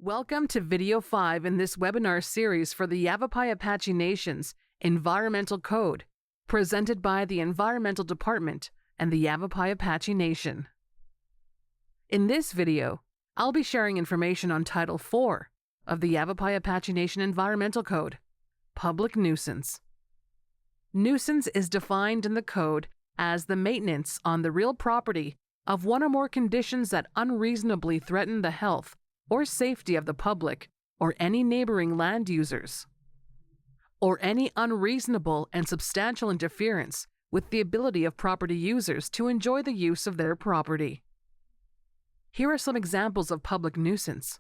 Welcome to Video 5 in this webinar series for the Yavapai-Apache Nation's Environmental Code, presented by the Environmental Department and the Yavapai-Apache Nation. In this video, I'll be sharing information on Title 4 of the Yavapai-Apache Nation Environmental Code, Public Nuisance. Nuisance is defined in the code as the maintenance on the real property of one or more conditions that unreasonably threaten the health or safety of the public or any neighboring land users, or any unreasonable and substantial interference with the ability of property users to enjoy the use of their property. Here are some examples of public nuisance.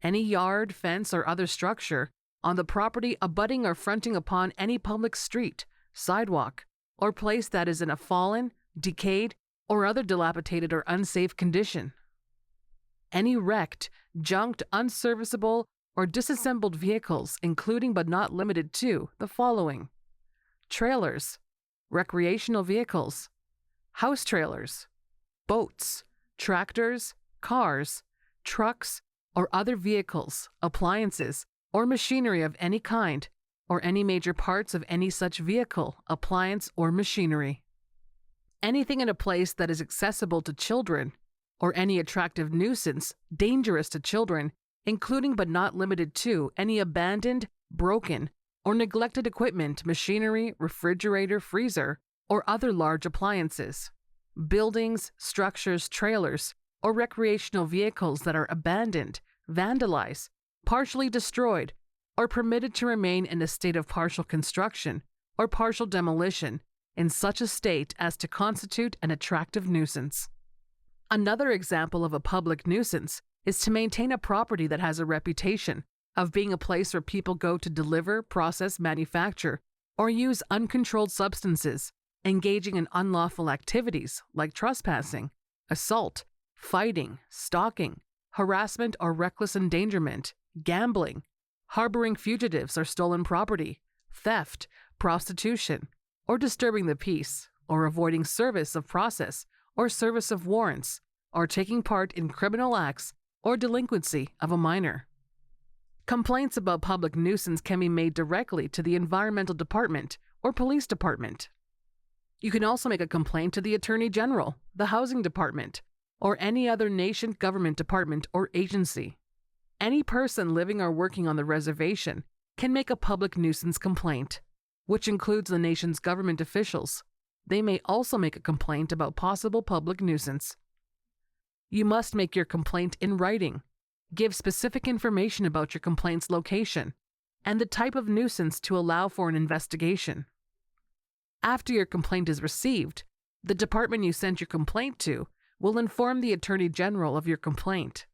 Any yard, fence, or other structure on the property abutting or fronting upon any public street, sidewalk, or place that is in a fallen, decayed, or other dilapidated or unsafe condition. Any wrecked, junked, unserviceable, or disassembled vehicles, including but not limited to the following: trailers, recreational vehicles, house trailers, boats, tractors, cars, trucks, or other vehicles, appliances, or machinery of any kind, or any major parts of any such vehicle, appliance, or machinery. Anything in a place that is accessible to children, or any attractive nuisance dangerous to children, including but not limited to any abandoned, broken, or neglected equipment, machinery, refrigerator, freezer, or other large appliances. Buildings, structures, trailers, or recreational vehicles that are abandoned, vandalized, partially destroyed, or permitted to remain in a state of partial construction or partial demolition in such a state as to constitute an attractive nuisance. Another example of a public nuisance is to maintain a property that has a reputation of being a place where people go to deliver, process, manufacture, or use uncontrolled substances, engaging in unlawful activities like trespassing, assault, fighting, stalking, harassment or reckless endangerment, gambling, harboring fugitives or stolen property, theft, prostitution, or disturbing the peace, or avoiding service of process or service of warrants, or taking part in criminal acts or delinquency of a minor. Complaints about public nuisance can be made directly to the Environmental Department or Police Department. You can also make a complaint to the Attorney General, the Housing Department, or any other nation government department or agency. Any person living or working on the reservation can make a public nuisance complaint, which includes the nation's government officials. They may also make a complaint about possible public nuisance. You must make your complaint in writing, give specific information about your complaint's location, and the type of nuisance to allow for an investigation. After your complaint is received, the department you sent your complaint to will inform the Attorney General of your complaint.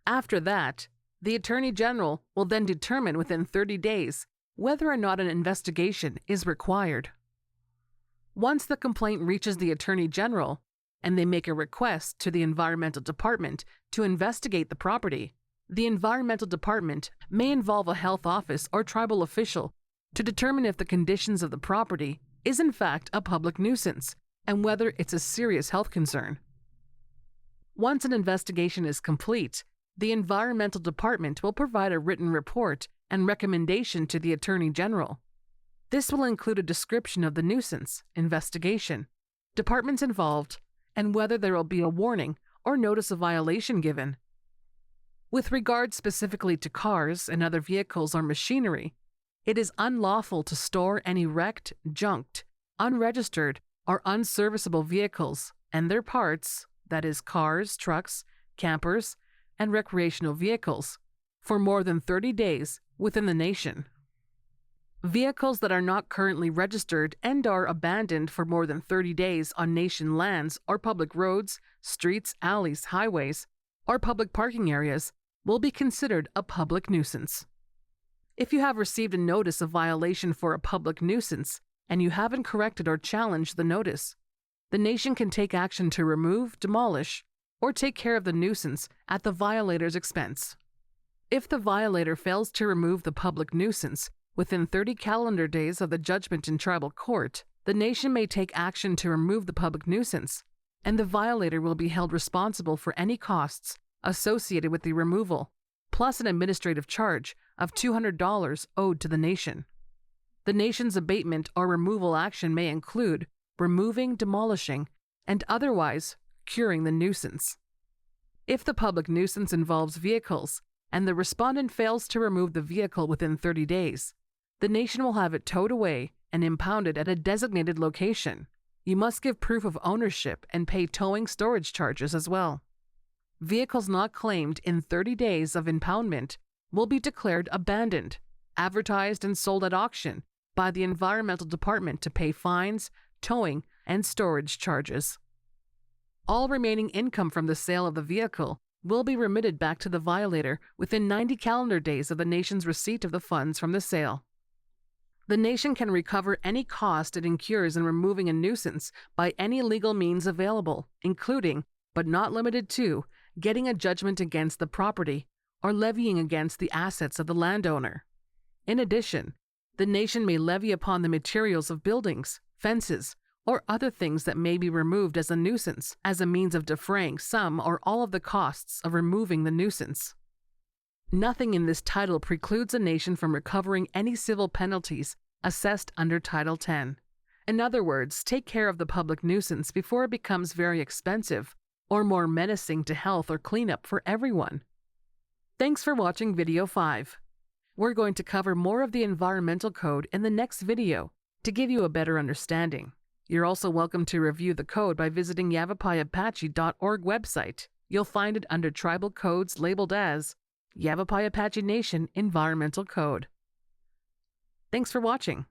After that, the Attorney General will then determine within 30 days whether or not an investigation is required. Once the complaint reaches the Attorney General and they make a request to the Environmental Department to investigate the property, the Environmental Department may involve a health office or tribal official to determine if the conditions of the property is in fact a public nuisance and whether it's a serious health concern. Once an investigation is complete, the Environmental Department will provide a written report and recommendation to the Attorney General. This will include a description of the nuisance, investigation, departments involved, and whether there will be a warning or notice of violation given. With regard specifically to cars and other vehicles or machinery, it is unlawful to store any wrecked, junked, unregistered, or unserviceable vehicles and their parts, that is, cars, trucks, campers, and recreational vehicles, for more than 30 days within the nation. Vehicles that are not currently registered and are abandoned for more than 30 days on nation lands or public roads, streets, alleys, highways, or public parking areas will be considered a public nuisance. If you have received a notice of violation for a public nuisance and you haven't corrected or challenged the notice, the nation can take action to remove, demolish, or take care of the nuisance at the violator's expense. If the violator fails to remove the public nuisance within 30 calendar days of the judgment in tribal court, the nation may take action to remove the public nuisance, and the violator will be held responsible for any costs associated with the removal plus an administrative charge of $200 owed to the nation. The nation's abatement or removal action may include removing, demolishing, and otherwise curing the nuisance. If the public nuisance involves vehicles and the respondent fails to remove the vehicle within 30 days, the nation will have it towed away and impounded at a designated location. You must give proof of ownership and pay towing storage charges as well. Vehicles not claimed in 30 days of impoundment will be declared abandoned, advertised and sold at auction by the Environmental Department to pay fines, towing, and storage charges. All remaining income from the sale of the vehicle will be remitted back to the violator within 90 calendar days of the nation's receipt of the funds from the sale. The nation can recover any cost it incurs in removing a nuisance by any legal means available, including, but not limited to, getting a judgment against the property or levying against the assets of the landowner. In addition, the nation may levy upon the materials of buildings, fences, or other things that may be removed as a nuisance as a means of defraying some or all of the costs of removing the nuisance. Nothing in this title precludes a nation from recovering any civil penalties assessed under Title 10. In other words, take care of the public nuisance before it becomes very expensive or more menacing to health or cleanup for everyone. Thanks for watching Video 5. We're going to cover more of the Environmental Code in the next video to give you a better understanding. You're also welcome to review the code by visiting Yavapai-Apache.org website. You'll find it under tribal codes labeled as Yavapai-Apache Nation Environmental Code. Thanks for watching.